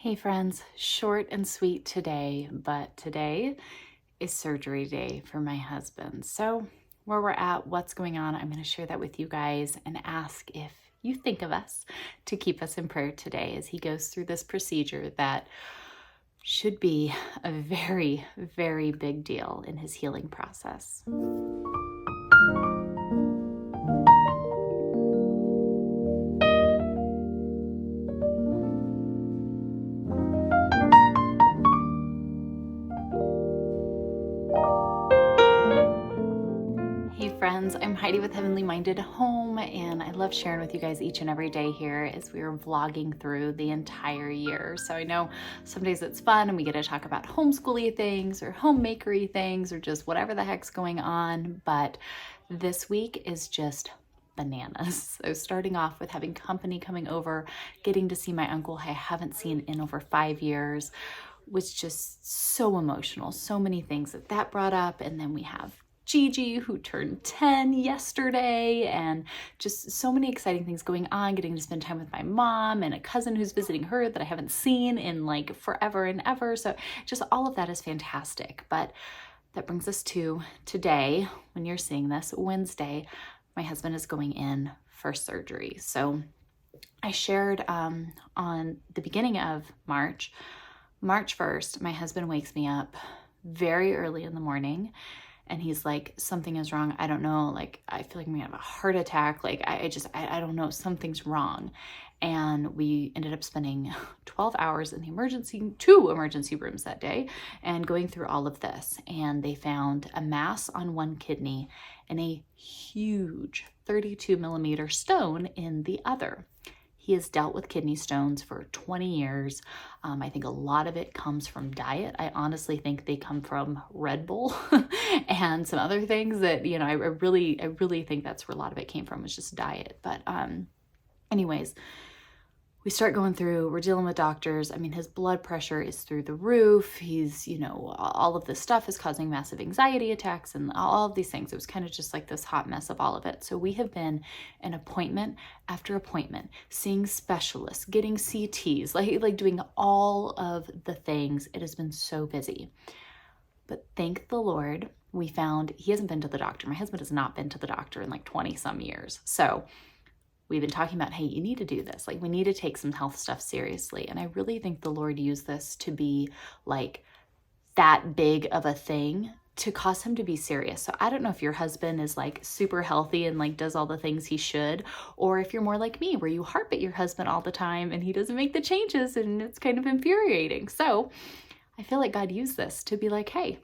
Hey friends, short and sweet today, but today is surgery day for my husband. So, where we're at, what's going on, I'm going to share that with you guys and ask if you think of us to keep us in prayer today as he goes through this procedure that should be a very, very big deal in his healing process. Hey friends, I'm Heidi with Heavenly Minded Home, and I love sharing with you guys each and every day here as we are vlogging through the entire year. So I know some days it's fun and we get to talk about homeschooly things or homemakery things or just whatever the heck's going on, but this week is just bananas. So starting off with having company coming over, getting to see my uncle I haven't seen in over 5 years was just so emotional. So many things that brought up, and then we have Gigi, who turned 10 yesterday, and just so many exciting things going on, getting to spend time with my mom and a cousin who's visiting her that I haven't seen in like forever and ever. So just all of that is fantastic. But that brings us to today, when you're seeing this, Wednesday, my husband is going in for surgery. So I shared on the beginning of March 1st, my husband wakes me up very early in the morning and he's like, something is wrong. I don't know. Like, I feel like I'm gonna have a heart attack. Like, I don't know. Something's wrong. And we ended up spending 12 hours in the two emergency rooms that day and going through all of this. And they found a mass on one kidney and a huge 32 millimeter stone in the other. He has dealt with kidney stones for 20 years. I think a lot of it comes from diet. I honestly think they come from Red Bull and some other things that, I really think that's where a lot of it came from, was just diet. But anyways, we start going through, we're dealing with doctors. I mean, his blood pressure is through the roof. He's, all of this stuff is causing massive anxiety attacks and all of these things. It was kind of just like this hot mess of all of it. So we have been in appointment after appointment, seeing specialists, getting CTs, like doing all of the things. It has been so busy. But thank the Lord, we found he hasn't been to the doctor. My husband has not been to the doctor in like 20 some years. So we've been talking about, hey, you need to do this. Like, we need to take some health stuff seriously. And I really think the Lord used this to be like that big of a thing to cause him to be serious. So I don't know if your husband is like super healthy and like does all the things he should, or if you're more like me where you harp at your husband all the time and he doesn't make the changes and it's kind of infuriating. So I feel like God used this to be like, hey,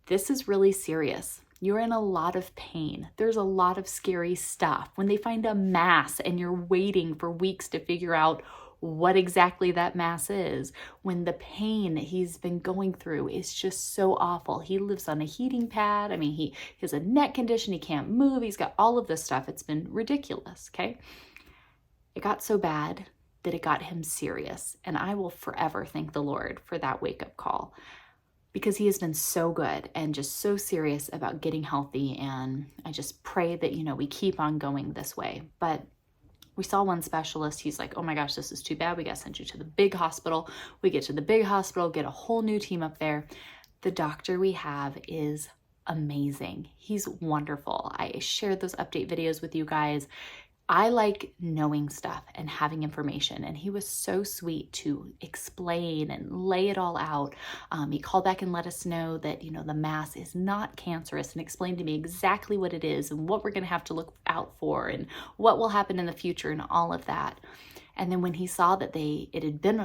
this is really serious. You're in a lot of pain. There's a lot of scary stuff. When they find a mass and you're waiting for weeks to figure out what exactly that mass is, when the pain that he's been going through is just so awful. He lives on a heating pad. I mean, he has a neck condition. He can't move. He's got all of this stuff. It's been ridiculous, okay? It got so bad that it got him serious. And I will forever thank the Lord for that wake-up call, because he has been so good and just so serious about getting healthy. And I just pray that, we keep on going this way. But we saw one specialist. He's like, oh my gosh, this is too bad. We got to send you to the big hospital. We get to the big hospital, get a whole new team up there. The doctor we have is amazing. He's wonderful. I shared those update videos with you guys. I like knowing stuff and having information, and he was so sweet to explain and lay it all out. He called back and let us know that, the mass is not cancerous, and explained to me exactly what it is and what we're going to have to look out for and what will happen in the future and all of that. And then when he saw that it had been,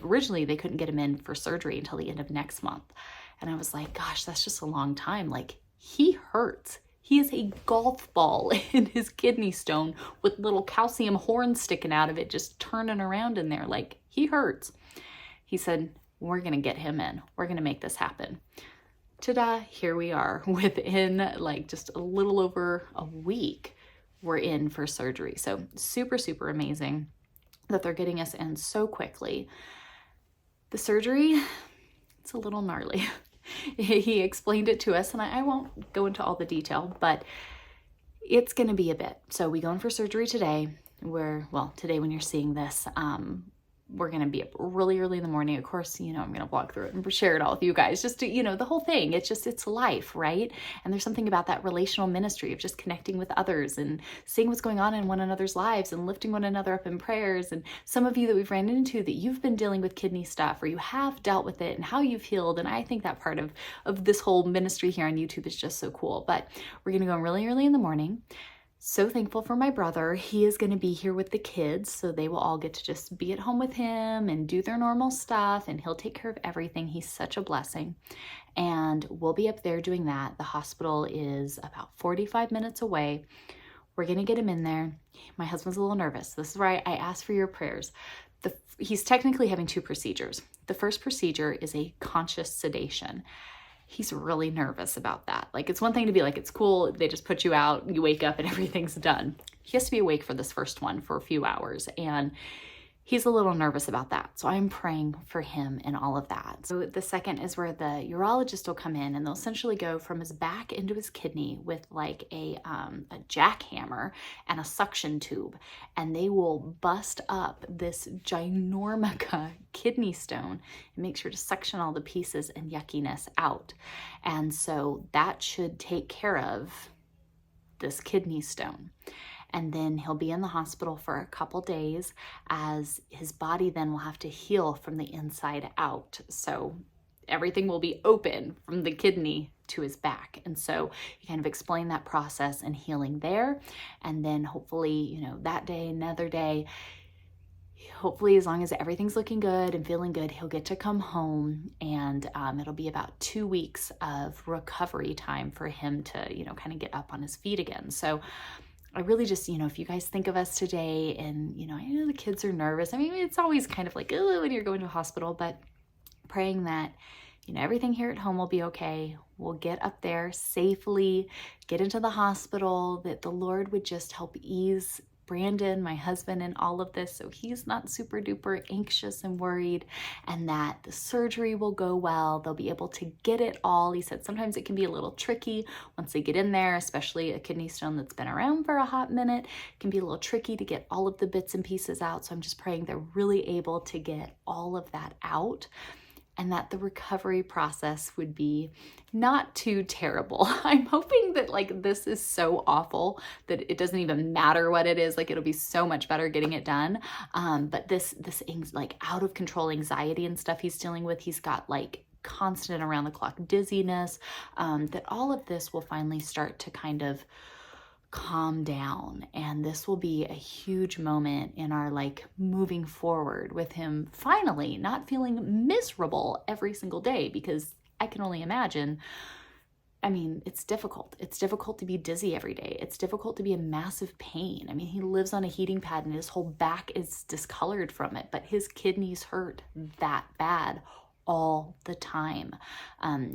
originally they couldn't get him in for surgery until the end of next month. And I was like, gosh, that's just a long time. Like, he hurts. He has a golf ball in his kidney stone with little calcium horns sticking out of it, just turning around in there. Like, he hurts. He said, we're going to get him in. We're going to make this happen. Ta-da, here we are. Within like just a little over a week, we're in for surgery. So super, super amazing that they're getting us in so quickly. The surgery, it's a little gnarly. He explained it to us, and I won't go into all the detail, but it's going to be a bit. So we go in for surgery today. Today when you're seeing this, we're going to be up really early in the morning. Of course, I'm going to walk through it and share it all with you guys, just to, the whole thing. It's life, right? And there's something about that relational ministry of just connecting with others and seeing what's going on in one another's lives and lifting one another up in prayers. And some of you that we've ran into that you've been dealing with kidney stuff, or you have dealt with it, and how you've healed. And I think that part of this whole ministry here on YouTube is just so cool. But we're going to go really early in the morning. So thankful for my brother. He is going to be here with the kids, so they will all get to just be at home with him and do their normal stuff, and he'll take care of everything. He's such a blessing. And we'll be up there doing that. The hospital is about 45 minutes away. We're going to get him in there. My husband's a little nervous. This is where I ask for your prayers. He's technically having 2 procedures. The first procedure is a conscious sedation. He's really nervous about that. Like, it's one thing to be like, it's cool, they just put you out, you wake up and everything's done. He has to be awake for this first one for a few hours, and he's a little nervous about that. So I'm praying for him and all of that. So the second is where the urologist will come in, and they'll essentially go from his back into his kidney with like a jackhammer and a suction tube, and they will bust up this ginormica kidney stone and make sure to suction all the pieces and yuckiness out. And so that should take care of this kidney stone. And then he'll be in the hospital for a couple days, as his body then will have to heal from the inside out. So everything will be open from the kidney to his back. And so you kind of explain that process and healing there. And then hopefully, that day, another day, hopefully as long as everything's looking good and feeling good, he'll get to come home, and it'll be about 2 weeks of recovery time for him to, kind of get up on his feet again. So I really just, if you guys think of us today, and, I know the kids are nervous. I mean, it's always kind of like, when you're going to a hospital, but praying that, everything here at home will be okay. We'll get up there safely, get into the hospital, that the Lord would just help ease Brandon, my husband, and all of this, so he's not super duper anxious and worried, and that the surgery will go well. They'll be able to get it all. He said sometimes it can be a little tricky once they get in there, especially a kidney stone that's been around for a hot minute. It can be a little tricky to get all of the bits and pieces out. So I'm just praying they're really able to get all of that out, and that the recovery process would be not too terrible. I'm hoping that this is so awful that it doesn't even matter what it is. It'll be so much better getting it done. But this out of control anxiety and stuff he's dealing with, he's got constant around the clock dizziness, that all of this will finally start to kind of calm down. And this will be a huge moment in our moving forward with him finally not feeling miserable every single day, because I can only imagine, it's difficult. It's difficult to be dizzy every day. It's difficult to be in massive pain. He lives on a heating pad and his whole back is discolored from it, but his kidneys hurt that bad all the time.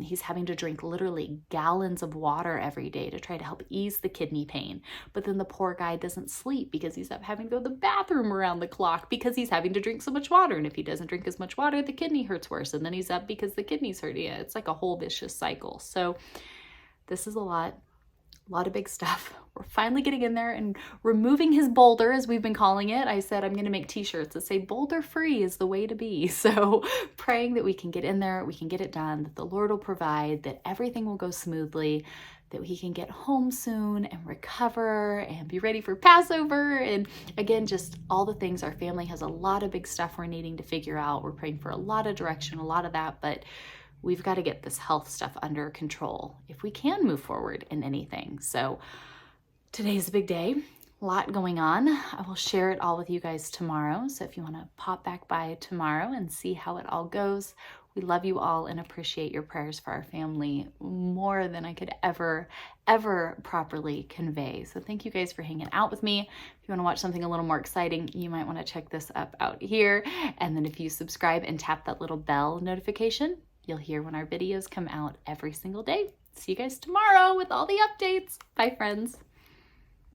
He's having to drink literally gallons of water every day to try to help ease the kidney pain. But then the poor guy doesn't sleep because he's up having to go to the bathroom around the clock because he's having to drink so much water. And if he doesn't drink as much water, the kidney hurts worse. And then he's up because the kidneys hurt. Yeah, it's like a whole vicious cycle. So this is a lot of big stuff. We're finally getting in there and removing his boulder, as we've been calling it. I said I'm going to make t-shirts that say Boulder Free is the way to be. So praying that we can get in there, we can get it done, that the Lord will provide, that everything will go smoothly, that he can get home soon and recover and be ready for Passover. And again, just all the things. Our family has a lot of big stuff we're needing to figure out. We're praying for a lot of direction, a lot of that, but we've got to get this health stuff under control if we can move forward in anything. So today's a big day, a lot going on. I will share it all with you guys tomorrow. So if you want to pop back by tomorrow and see how it all goes, we love you all and appreciate your prayers for our family more than I could ever properly convey. So thank you guys for hanging out with me. If you want to watch something a little more exciting, you might want to check this up out here. And then if you subscribe and tap that little bell notification, you'll hear when our videos come out every single day. See you guys tomorrow with all the updates. Bye, friends.